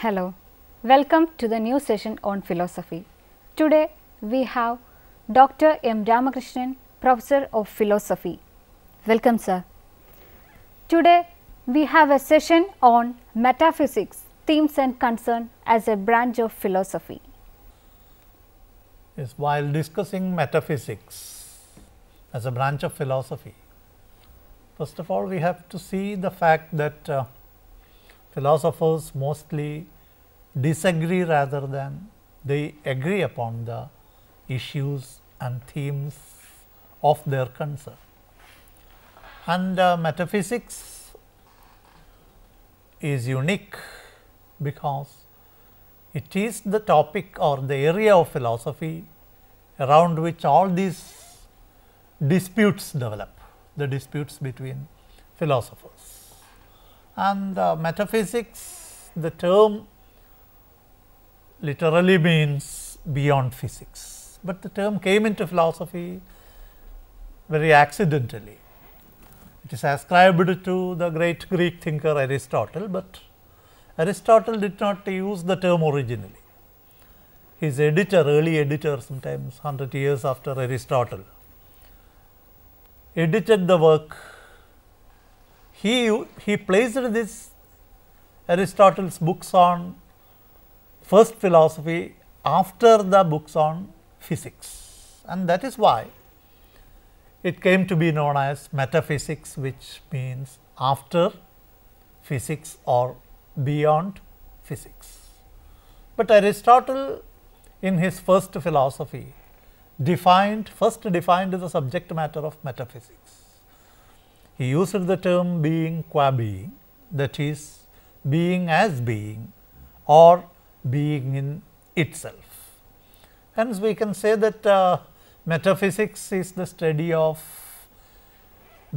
Hello, welcome to the new session on philosophy. Today we have Dr. M. Ramakrishnan, Professor of Philosophy. Welcome, sir. Today we have a session on metaphysics, themes and concern as a branch of philosophy. Yes, while discussing metaphysics as a branch of philosophy, first of all we have to see the fact that philosophers mostly disagree rather than they agree upon the issues and themes of their concern. And metaphysics is unique because it is the topic or the area of philosophy around which all these disputes develop, the disputes between philosophers. And metaphysics, the term literally means beyond physics, but the term came into philosophy very accidentally. It is ascribed to the great Greek thinker Aristotle, but Aristotle did not use the term originally. His editor, early editor, sometimes 100 years after Aristotle, edited the work. He placed this Aristotle's books on first philosophy after the books on physics, and that is why it came to be known as metaphysics, which means after physics or beyond physics. But Aristotle in his first philosophy first defined the subject matter of metaphysics. He used the term being qua being, that is being as being or being in itself. Hence we can say that metaphysics is the study of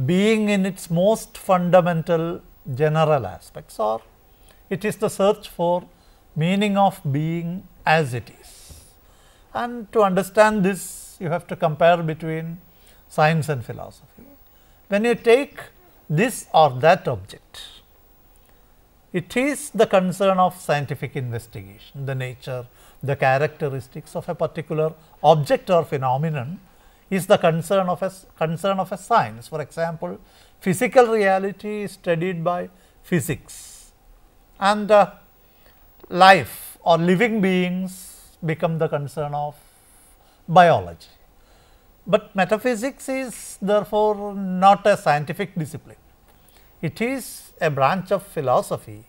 being in its most fundamental general aspects, or it is the search for meaning of being as it is. And to understand this, you have to compare between science and philosophy. When you take this or that object, it is the concern of scientific investigation, the nature, the characteristics of a particular object or phenomenon is the concern of a science. For example, physical reality is studied by physics, and life or living beings become the concern of biology. But metaphysics is therefore not a scientific discipline. It is a branch of philosophy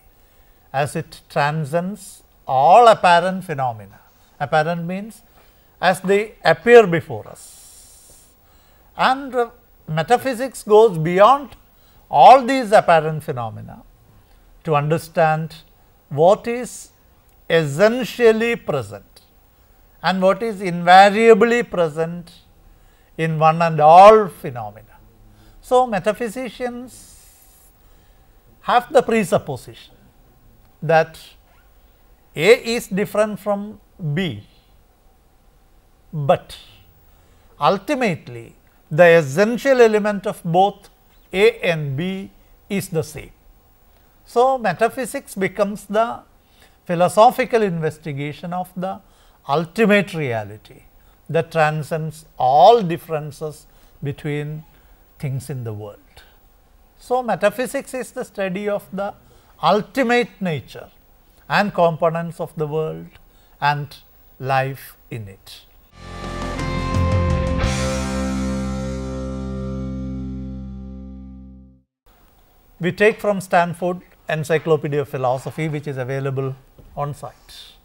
as it transcends all apparent phenomena. Apparent means as they appear before us, and metaphysics goes beyond all these apparent phenomena to understand what is essentially present and what is invariably present in one and all phenomena. So, metaphysicians have the presupposition that A is different from B, but ultimately the essential element of both A and B is the same. So, metaphysics becomes the philosophical investigation of the ultimate reality that transcends all differences between things in the world. So, metaphysics is the study of the ultimate nature and components of the world and life in it. We take from Stanford Encyclopedia of Philosophy, which is available on site.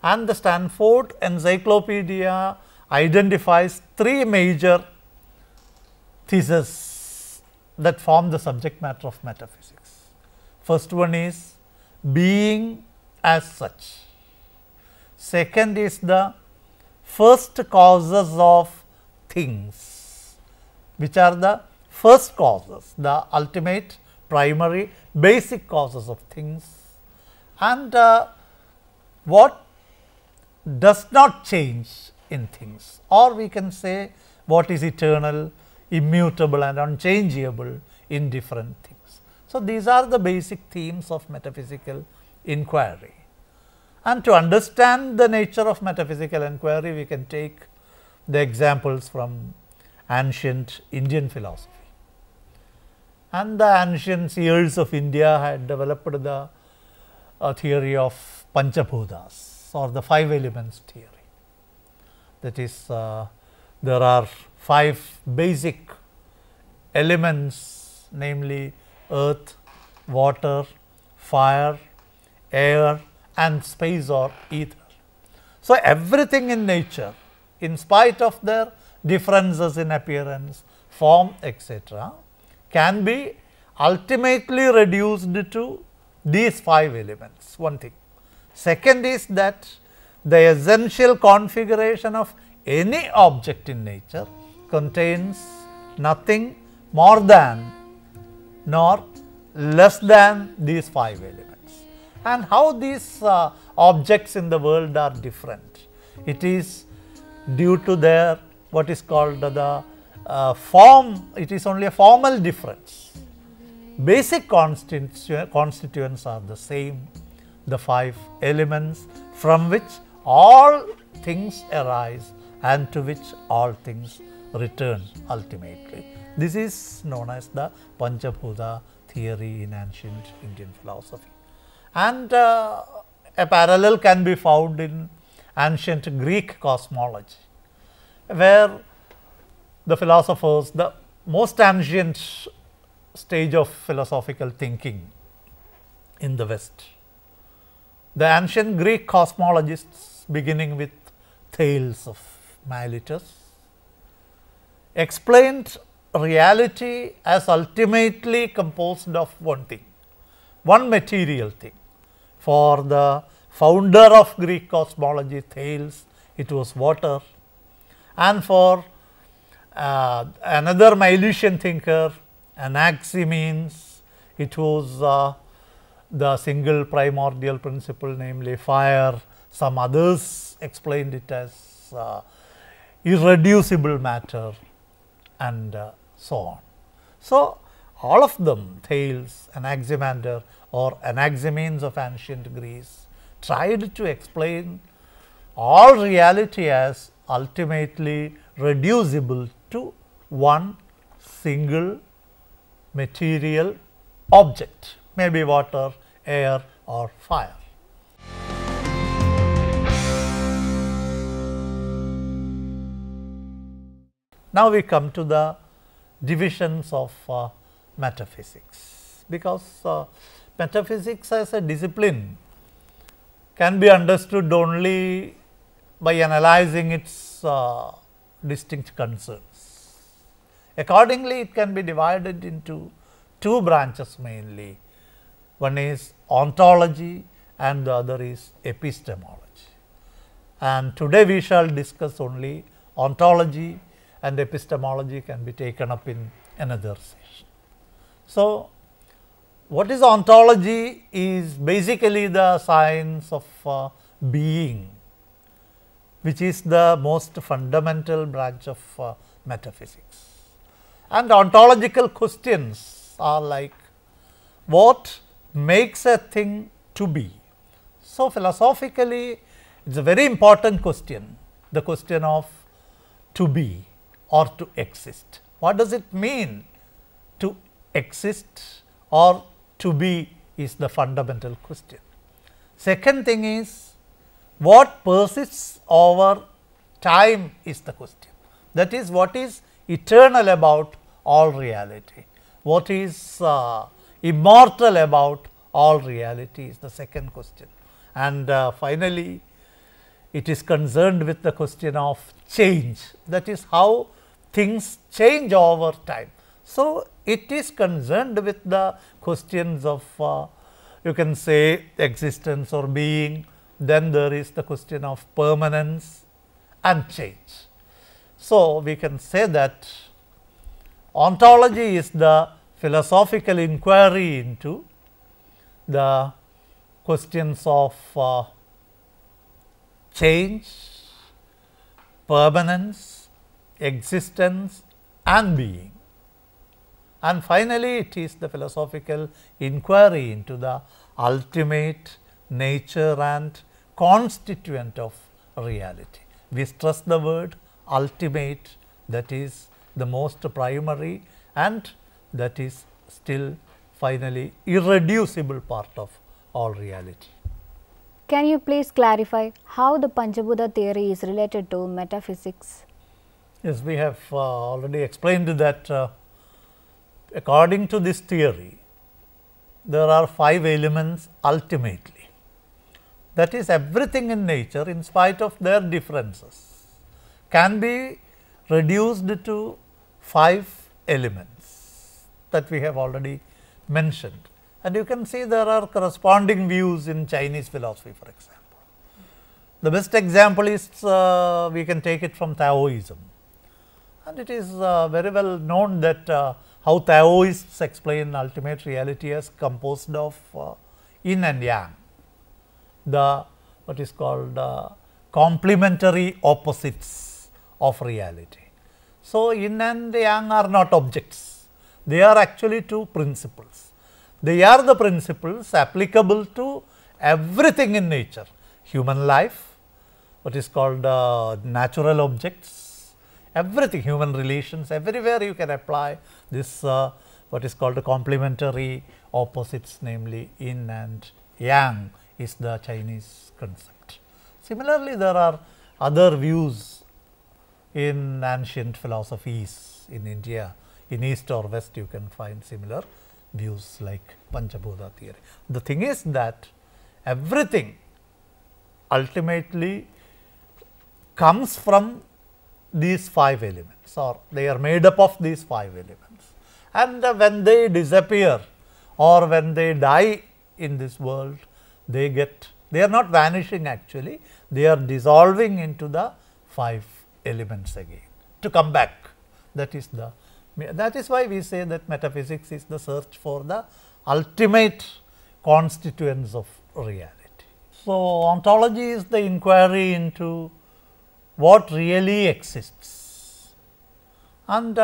And the Stanford Encyclopedia identifies three major theses that form the subject matter of metaphysics. First one is being as such. Second is the first causes of things, which are the first causes, the ultimate, primary, basic causes of things, and what does not change in things, or we can say what is eternal, immutable and unchangeable in different things. So, these are the basic themes of metaphysical inquiry. And to understand the nature of metaphysical inquiry, we can take the examples from ancient Indian philosophy. And the ancient seers of India had developed the theory of Panchabhutas, or the 5 elements theory. That is, there are 5 basic elements, namely earth, water, fire, air and space or ether. So, everything in nature, in spite of their differences in appearance, form, etc., can be ultimately reduced to these 5 elements, one thing. Second is that the essential configuration of any object in nature contains nothing more than nor less than these 5 elements. And how these objects in the world are different? It is due to their what is called the form, it is only a formal difference. Basic constituents are the same, the 5 elements from which all things arise and to which all things return ultimately. This is known as the Panchabhuta theory in ancient Indian philosophy. And a parallel can be found in ancient Greek cosmology, where the philosophers, the most ancient stage of philosophical thinking in the West, the ancient Greek cosmologists, beginning with Thales of Miletus, explained reality as ultimately composed of one thing, one material thing. For the founder of Greek cosmology, Thales, it was water, and for another Milesian thinker, Anaximenes, it was the single primordial principle, namely fire. Some others explained it as irreducible matter, and so on. So, all of them, Thales, Anaximander or Anaximenes of ancient Greece, tried to explain all reality as ultimately reducible to one single material object, maybe water, air or fire. Now, we come to the divisions of metaphysics, because metaphysics as a discipline can be understood only by analyzing its distinct concerns. Accordingly, it can be divided into 2 branches mainly. One is ontology and the other is epistemology. And today we shall discuss only ontology, and epistemology can be taken up in another session. So, what is ontology is basically the science of being, which is the most fundamental branch of metaphysics. And ontological questions are like, what makes a thing to be? So, philosophically, it is a very important question, the question of to be or to exist. What does it mean to exist or to be is the fundamental question. Second thing is, what persists over time is the question. That is, what is eternal about all reality, what is immortal about all reality is the second question. And finally, it is concerned with the question of change, that is how things change over time. So, it is concerned with the questions of you can say existence or being, then there is the question of permanence and change. So, we can say that ontology is the philosophical inquiry into the questions of change, permanence, existence and being. And finally, it is the philosophical inquiry into the ultimate nature and constituent of reality. We stress the word ultimate, that is the most primary and that is still finally irreducible part of all reality. Can you please clarify how the Panchabhuta theory is related to metaphysics? Yes, we have already explained that according to this theory, there are 5 elements ultimately. That is, everything in nature, in spite of their differences, can be reduced to 5 elements that we have already mentioned. And you can see there are corresponding views in Chinese philosophy, for example. The best example is we can take it from Taoism. And it is very well known that how Taoists explain ultimate reality as composed of yin and yang, the what is called complementary opposites of reality. So, yin and yang are not objects, they are actually 2 principles. They are the principles applicable to everything in nature, human life, what is called natural objects, everything, human relations, everywhere you can apply this what is called the complementary opposites, namely yin and yang is the Chinese concept. Similarly, there are other views in ancient philosophies in India, in east or west you can find similar views like Panchabhuta theory. The thing is that everything ultimately comes from these 5 elements, or they are made up of these 5 elements, and when they disappear or when they die in this world, they are not vanishing actually, they are dissolving into the 5 elements again to come back. That is why we say that metaphysics is the search for the ultimate constituents of reality. So, ontology is the inquiry into what really exists, and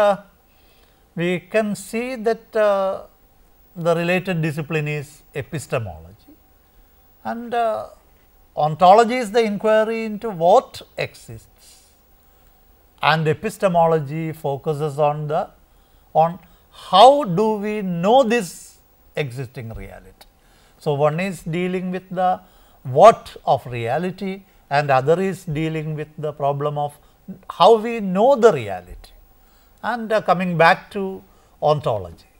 we can see that the related discipline is epistemology, and ontology is the inquiry into what exists, and epistemology focuses on how do we know this existing reality. So, one is dealing with the what of reality and other is dealing with the problem of how we know the reality, and coming back to ontology,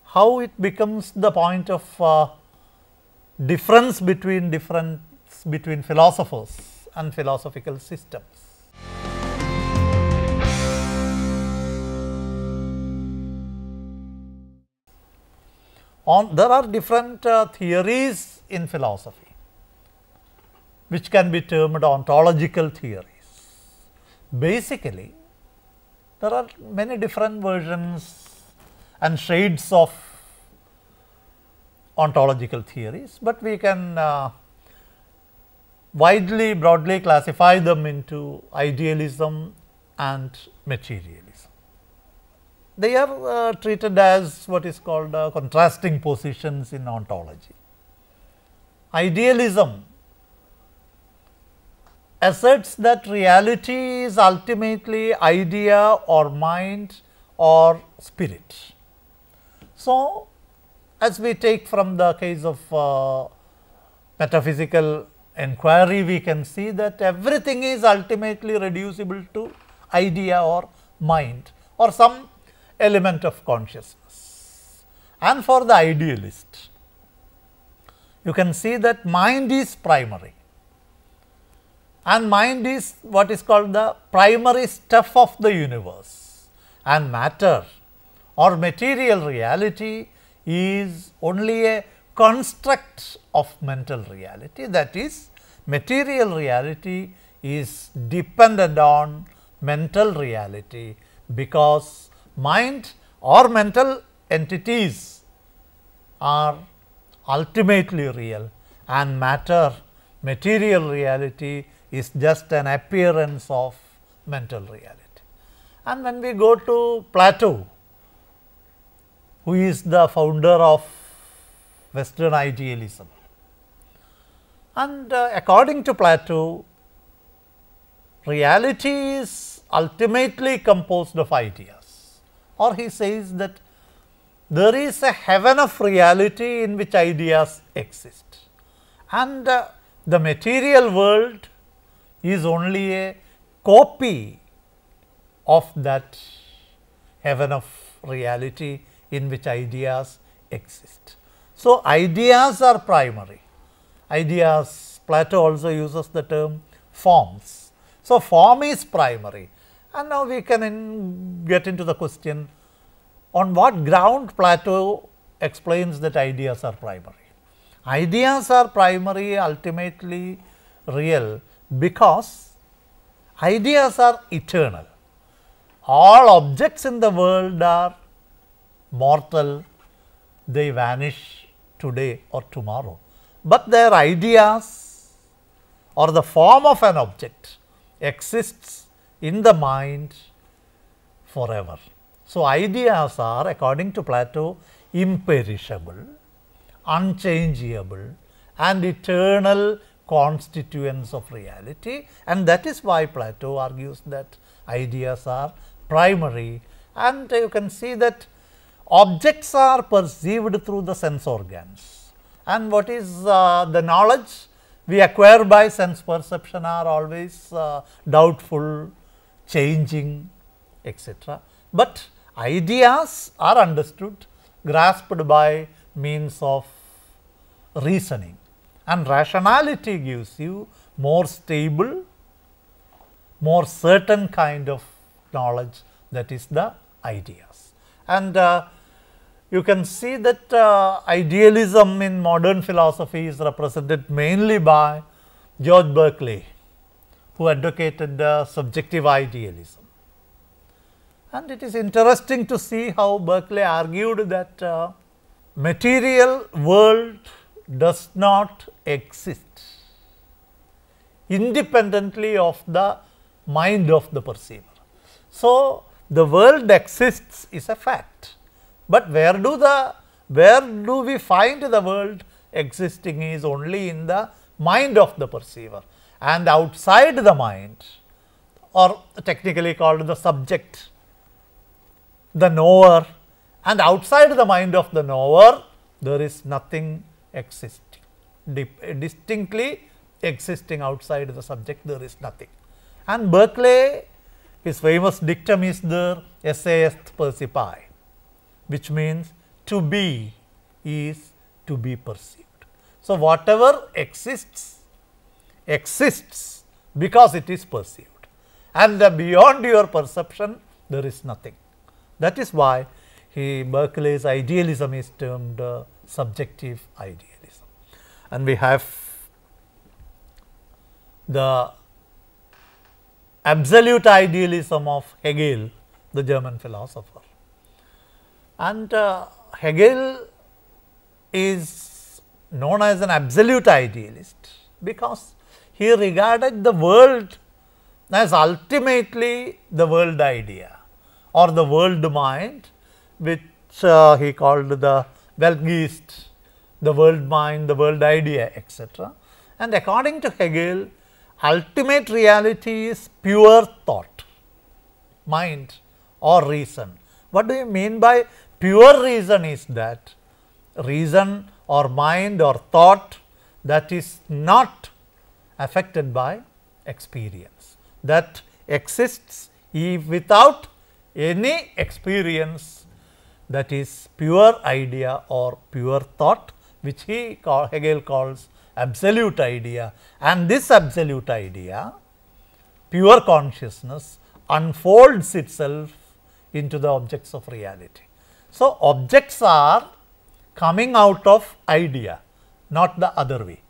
how it becomes the point of difference between philosophers and philosophical systems. There are different theories in philosophy which can be termed ontological theories. Basically, there are many different versions and shades of ontological theories, but we can broadly classify them into idealism and materialism. They are treated as what is called contrasting positions in ontology. Idealism asserts that reality is ultimately idea or mind or spirit. So, as we take from the case of metaphysical inquiry, we can see that everything is ultimately reducible to idea or mind or some element of consciousness. And for the idealist, you can see that mind is primary, and mind is what is called the primary stuff of the universe, and matter or material reality is only a construct of mental reality. That is, material reality is dependent on mental reality, because mind or mental entities are ultimately real, and material reality is just an appearance of mental reality. And when we go to Plato, who is the founder of Western idealism, And according to Plato, reality is ultimately composed of ideas, or he says that there is a heaven of reality in which ideas exist, and the material world is only a copy of that heaven of reality in which ideas exist. So, ideas are primary. Ideas, Plato also uses the term forms. So, form is primary, and now we can get into the question, on what ground Plato explains that ideas are primary. Ideas are primary, ultimately real, because ideas are eternal. All objects in the world are mortal, they vanish today or tomorrow, but their ideas or the form of an object exists in the mind forever. So, ideas are, according to Plato, imperishable, unchangeable and eternal constituents of reality, and that is why Plato argues that ideas are primary. And you can see that objects are perceived through the sense organs, and what is the knowledge we acquire by sense perception are always doubtful, changing, etc. But ideas are understood, grasped by means of reasoning, and rationality gives you more stable, more certain kind of knowledge, that is the ideas. And you can see that idealism in modern philosophy is represented mainly by George Berkeley, who advocated subjective idealism. And it is interesting to see how Berkeley argued that material world does not exist independently of the mind of the perceiver. So, the world exists is a fact, but where do we find the world existing is only in the mind of the perceiver, and outside the mind, or technically called the subject, the knower, and outside the mind of the knower there is nothing existing, distinctly existing outside the subject there is nothing. And Berkeley, his famous dictum is there, esse est percipi, which means to be is to be perceived. So, whatever exists, exists because it is perceived, and beyond your perception there is nothing. That is why Berkeley's idealism is termed subjective idealism. And we have the absolute idealism of Hegel, the German philosopher. And Hegel is known as an absolute idealist because he regarded the world as ultimately the world idea or the world mind, which he called the Weltgeist, the world mind, the world idea, etc. And according to Hegel, ultimate reality is pure thought, mind or reason. What do you mean by pure reason? Is that reason or mind or thought that is not affected by experience, that exists without any experience, that is pure idea or pure thought, which Hegel calls absolute idea. And this absolute idea, pure consciousness, unfolds itself into the objects of reality. So, objects are coming out of idea, not the other way.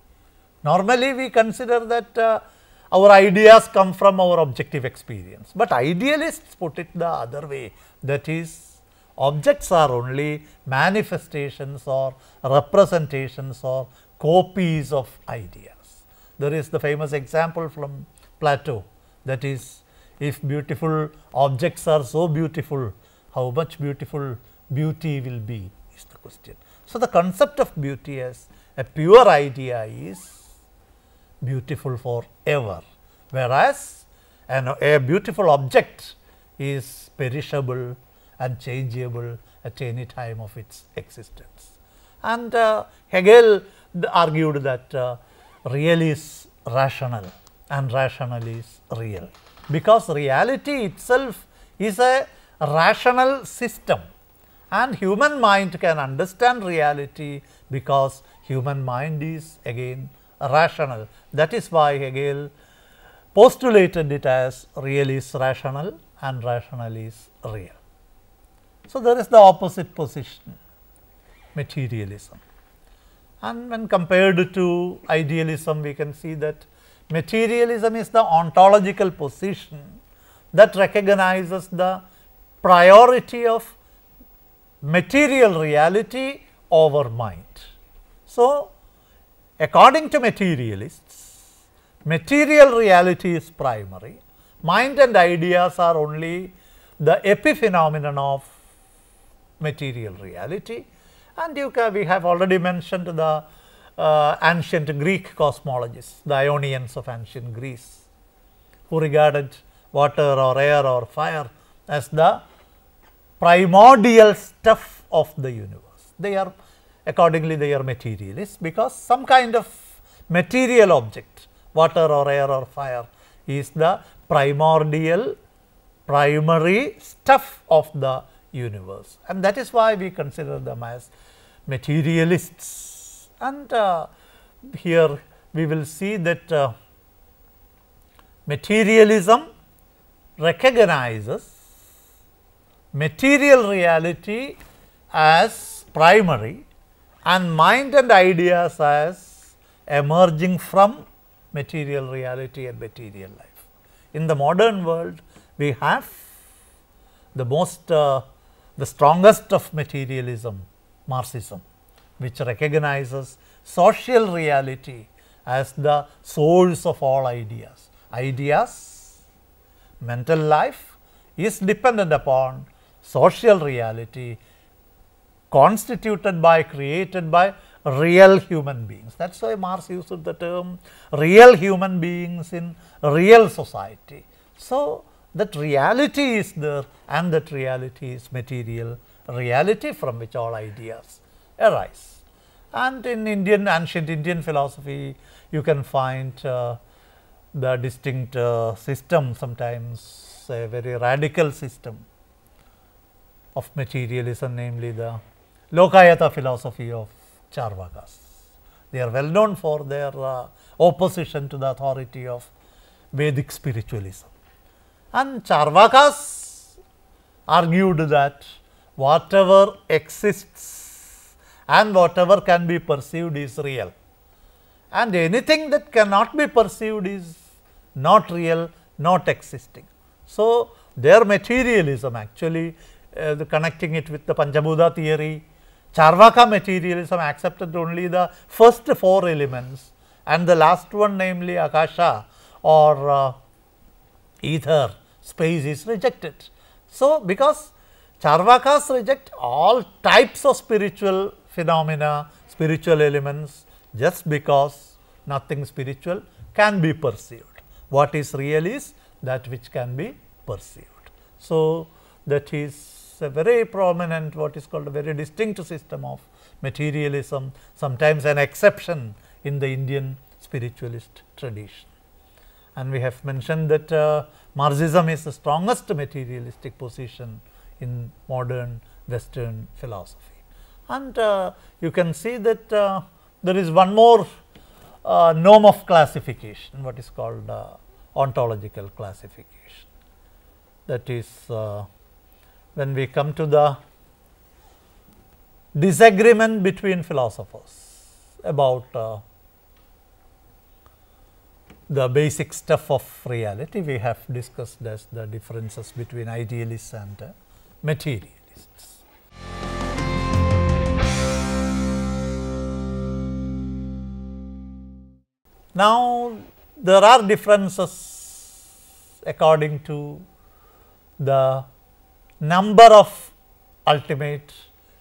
Normally, we consider that our ideas come from our objective experience, but idealists put it the other way, that is, objects are only manifestations or representations or copies of ideas. There is the famous example from Plato, that is, if beautiful objects are so beautiful, how much beautiful beauty will be, is the question. So, the concept of beauty as a pure idea is beautiful forever, whereas a beautiful object is perishable and changeable at any time of its existence. And Hegel argued that real is rational and rational is real, because reality itself is a rational system, and human mind can understand reality because human mind is again rational. That is why Hegel postulated it as real is rational and rational is real. So, there is the opposite position, materialism, and when compared to idealism, we can see that materialism is the ontological position that recognizes the priority of material reality over mind. So, according to materialists, material reality is primary, mind and ideas are only the epiphenomenon of material reality, and we have already mentioned the ancient Greek cosmologists, the Ionians of ancient Greece, who regarded water or air or fire as the primordial stuff of the universe. They are accordingly they are materialists, because some kind of material object, water or air or fire, is the primordial primary stuff of the universe, and that is why we consider them as materialists. And here we will see that materialism recognizes material reality as primary and mind and ideas as emerging from material reality and material life. In the modern world, we have the strongest of materialism, Marxism, which recognizes social reality as the source of all ideas. Ideas, mental life is dependent upon social reality constituted by, created by real human beings. That is why Marx used the term real human beings in real society. So, that reality is there, and that reality is material reality from which all ideas arise. And in ancient Indian philosophy, you can find the distinct system, sometimes a very radical system of materialism, namely the Lokayata philosophy of Charvakas. They are well known for their opposition to the authority of Vedic spiritualism. And Charvakas argued that whatever exists and whatever can be perceived is real, and anything that cannot be perceived is not real, not existing. So, their materialism actually connecting it with the Panchabhuta theory, Charvaka materialism accepted only the first 4 elements, and the last one, namely Akasha or ether, space, is rejected. So, because Charvakas reject all types of spiritual phenomena, spiritual elements, just because nothing spiritual can be perceived. What is real is that which can be perceived. So, that is a very prominent, what is called a very distinct system of materialism, sometimes an exception in the Indian spiritualist tradition. And we have mentioned that Marxism is the strongest materialistic position in modern Western philosophy. And you can see that there is one more norm of classification, what is called ontological classification. That is when we come to the disagreement between philosophers about the basic stuff of reality, we have discussed as the differences between idealists and materialists. Now, there are differences according to the number of ultimate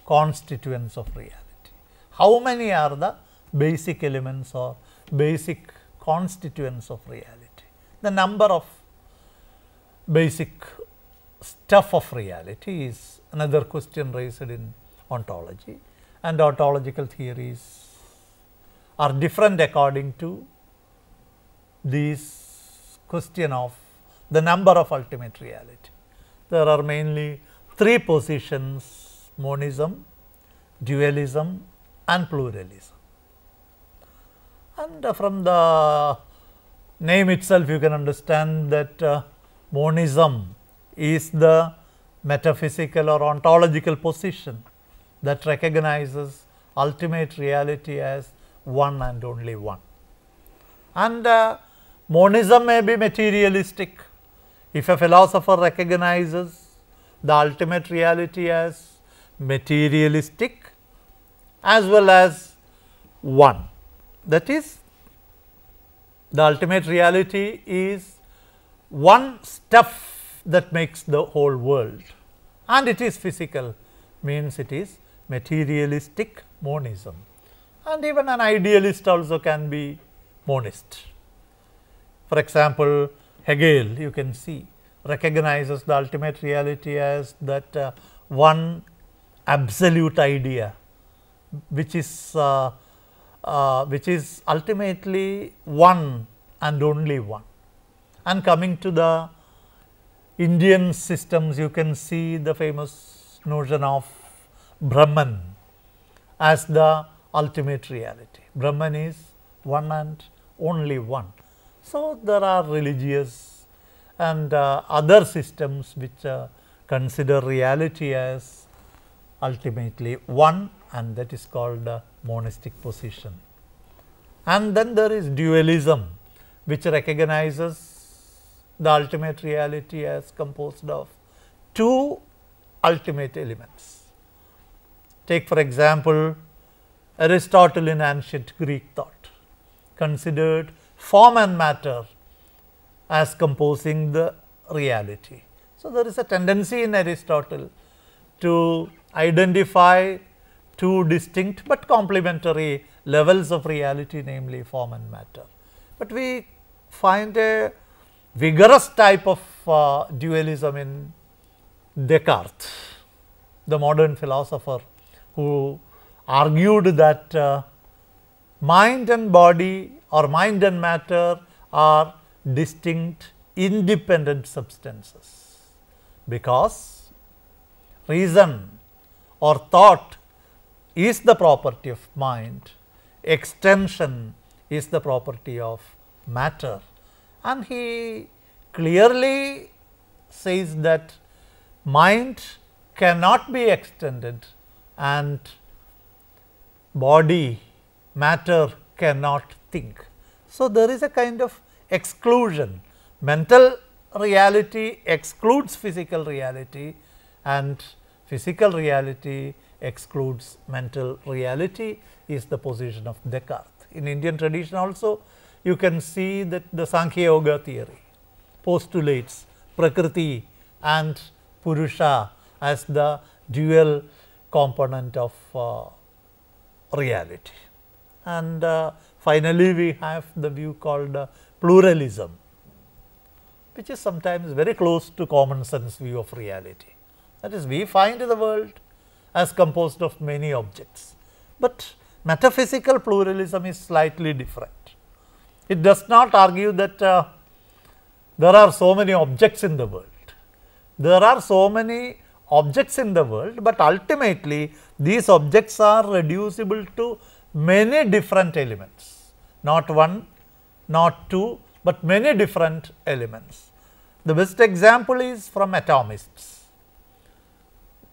constituents of reality. How many are the basic elements or basic constituents of reality, the number of basic stuff of reality is another question raised in ontology, and ontological theories are different according to this question of the number of ultimate reality. There are mainly three positions: monism, dualism and pluralism. And from the name itself you can understand that monism is the metaphysical or ontological position that recognizes ultimate reality as one and only one. And monism may be materialistic. If a philosopher recognizes the ultimate reality as materialistic as well as one, that is, the ultimate reality is one stuff that makes the whole world, and it is physical, means it is materialistic monism. And even an idealist also can be monist. For example, Hegel, you can see, recognizes the ultimate reality as that one absolute idea, which is ultimately one and only one. And coming to the Indian systems, you can see the famous notion of Brahman as the ultimate reality. Brahman is one and only one. So, there are religious and other systems which consider reality as ultimately one, and that is called monistic position. And then there is dualism, which recognizes the ultimate reality as composed of two ultimate elements. Take for example, Aristotle in ancient Greek thought considered form and matter as composing the reality. So, there is a tendency in Aristotle to identify two distinct but complementary levels of reality, namely form and matter. But we find a vigorous type of dualism in Descartes, the modern philosopher who argued that mind and body or mind and matter are distinct independent substances, because reason or thought is the property of mind, extension is the property of matter, and he clearly says that mind cannot be extended and body, matter cannot think. So, there is a kind of exclusion. Mental reality excludes physical reality, and physical reality excludes mental reality is the position of Descartes. In Indian tradition also, you can see that the Sankhya Yoga theory postulates Prakriti and Purusha as the dual component of reality. And finally, we have the view called pluralism, which is sometimes very close to common sense view of reality. That is, we find the world as composed of many objects, but metaphysical pluralism is slightly different. It does not argue that there are so many objects in the world. There are so many objects in the world, but ultimately these objects are reducible to many different elements, not one, not two, but many different elements. The best example is from atomists.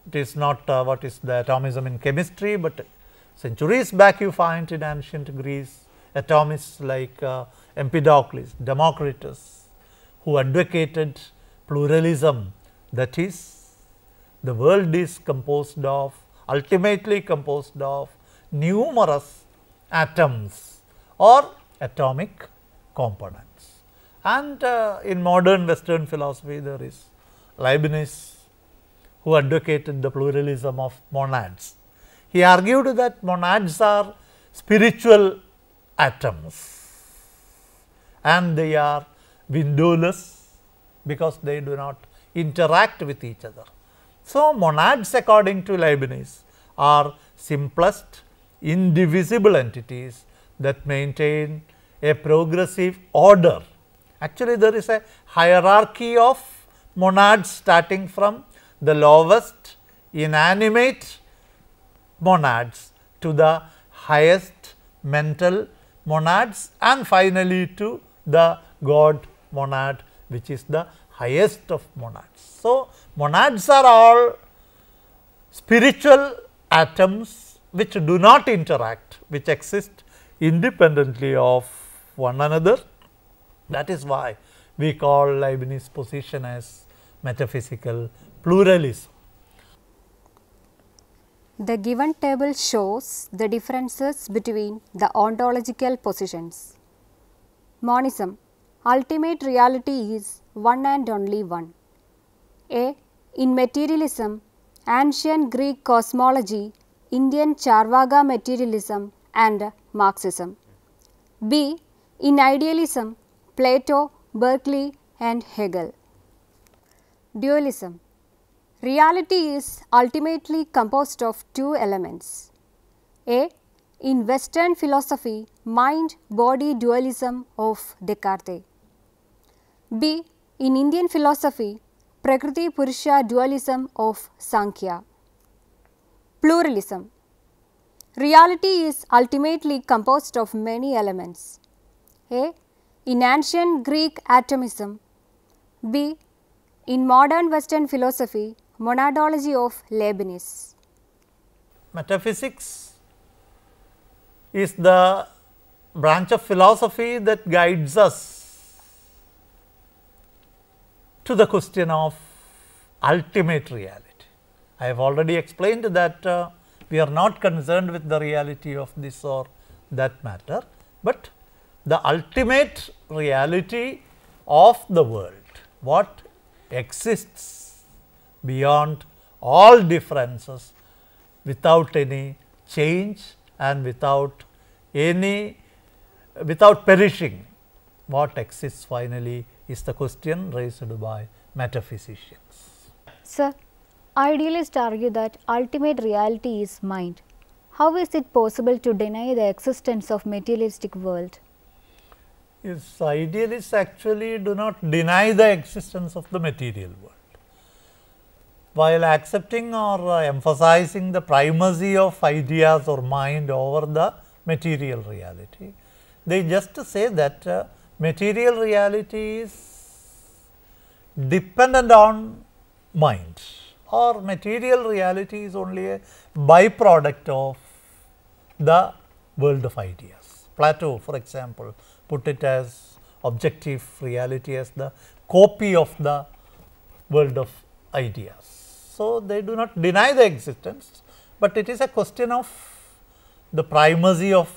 It is not what is the atomism in chemistry, but centuries back you find in ancient Greece atomists like Empedocles, Democritus, who advocated pluralism, that is, the world is composed of, ultimately composed of numerous atoms or atomic components. And in modern Western philosophy, there is Leibniz, who advocated the pluralism of monads. He argued that monads are spiritual atoms, and they are windowless because they do not interact with each other. So, monads according to Leibniz are simplest indivisible entities that maintain a progressive order. Actually, there is a hierarchy of monads starting from the lowest inanimate monads to the highest mental monads and finally to the God monad, which is the highest of monads. So, monads are all spiritual atoms which do not interact, which exist independently of one another. That is why we call Leibniz's position as metaphysical pluralism. The given table shows the differences between the ontological positions. Monism, ultimate reality is one and only one. A. In materialism, ancient Greek cosmology, Indian Charvaka materialism and Marxism. B. In idealism, Plato, Berkeley and Hegel. Dualism. Reality is ultimately composed of two elements. A. In Western philosophy, mind-body dualism of Descartes. B. In Indian philosophy, Prakriti-Purusha dualism of Sankhya. Pluralism. Reality is ultimately composed of many elements. A. In ancient Greek atomism. B. In modern Western philosophy, monadology of Leibniz. Metaphysics is the branch of philosophy that guides us to the question of ultimate reality. I have already explained that we are not concerned with the reality of this or that matter, but the ultimate reality of the world, what exists beyond all differences without any change and without perishing, what exists finally is the question raised by metaphysicians. Sir, idealists argue that ultimate reality is mind. How is it possible to deny the existence of materialistic world? Yes, idealists actually do not deny the existence of the material world. While accepting or emphasizing the primacy of ideas or mind over the material reality, they just say that material reality is dependent on mind, or material reality is only a byproduct of the world of ideas. Plato, for example, put it as objective reality as the copy of the world of ideas. So, they do not deny the existence, but it is a question of the primacy of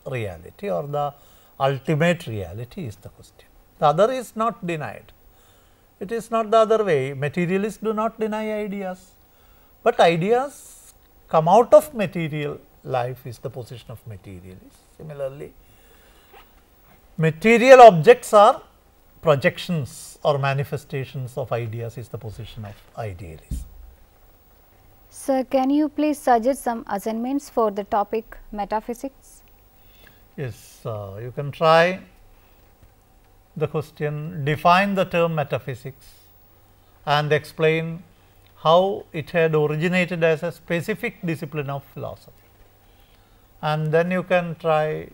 reality or the ultimate reality is the question. The other is not denied. It is not the other way. Materialists do not deny ideas, but ideas come out of material life is the position of materialists. Similarly, material objects are projections or manifestations of ideas is the position of idealism. Sir, can you please suggest some assignments for the topic metaphysics? Yes, you can try the question, define the term metaphysics and explain how it had originated as a specific discipline of philosophy. And then you can try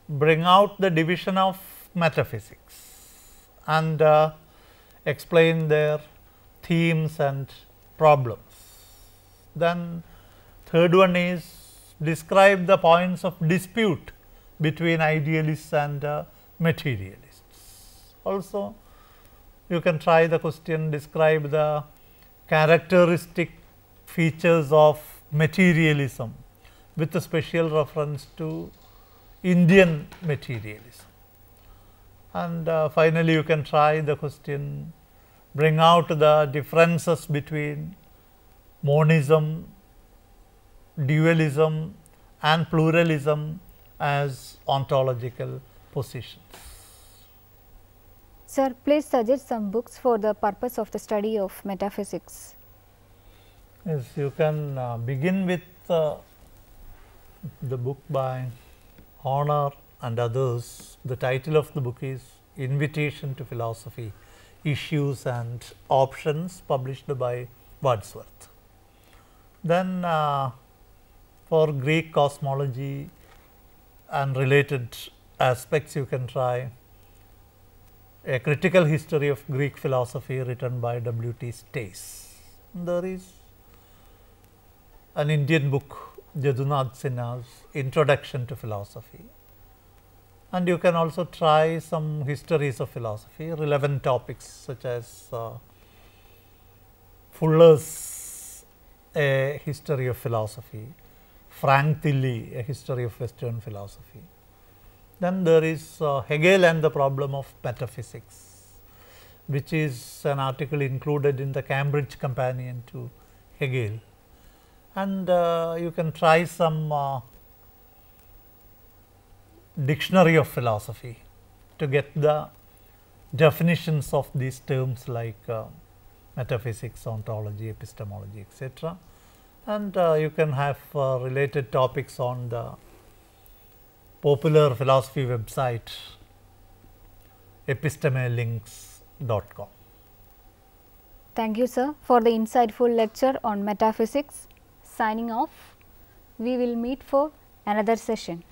bring out the division of metaphysics and explain their themes and problems. Then third one is describe the points of dispute between idealists and materialists. Also, you can try the question, describe the characteristic features of materialism with a special reference to Indian materialism. And finally, you can try the question, bring out the differences between monism, dualism and pluralism as ontological positions. Sir, please suggest some books for the purpose of the study of metaphysics. Yes, you can begin with the book by Horner and others. The title of the book is Invitation to Philosophy, Issues and Options, published by Wordsworth. Then for Greek cosmology and related aspects, you can try A Critical History of Greek Philosophy, written by W.T. Stace. There is an Indian book, Jadunath Sinha's Introduction to Philosophy, and you can also try some histories of philosophy, relevant topics such as Fuller's A History of Philosophy, Frank Tilly, A History of Western Philosophy. Then there is Hegel and the Problem of Metaphysics, which is an article included in the Cambridge Companion to Hegel. And you can try some dictionary of philosophy to get the definitions of these terms like metaphysics, ontology, epistemology, etc. And you can have related topics on the popular philosophy website epistemelinks.com. Thank you, sir, for the insightful lecture on metaphysics. Signing off, we will meet for another session.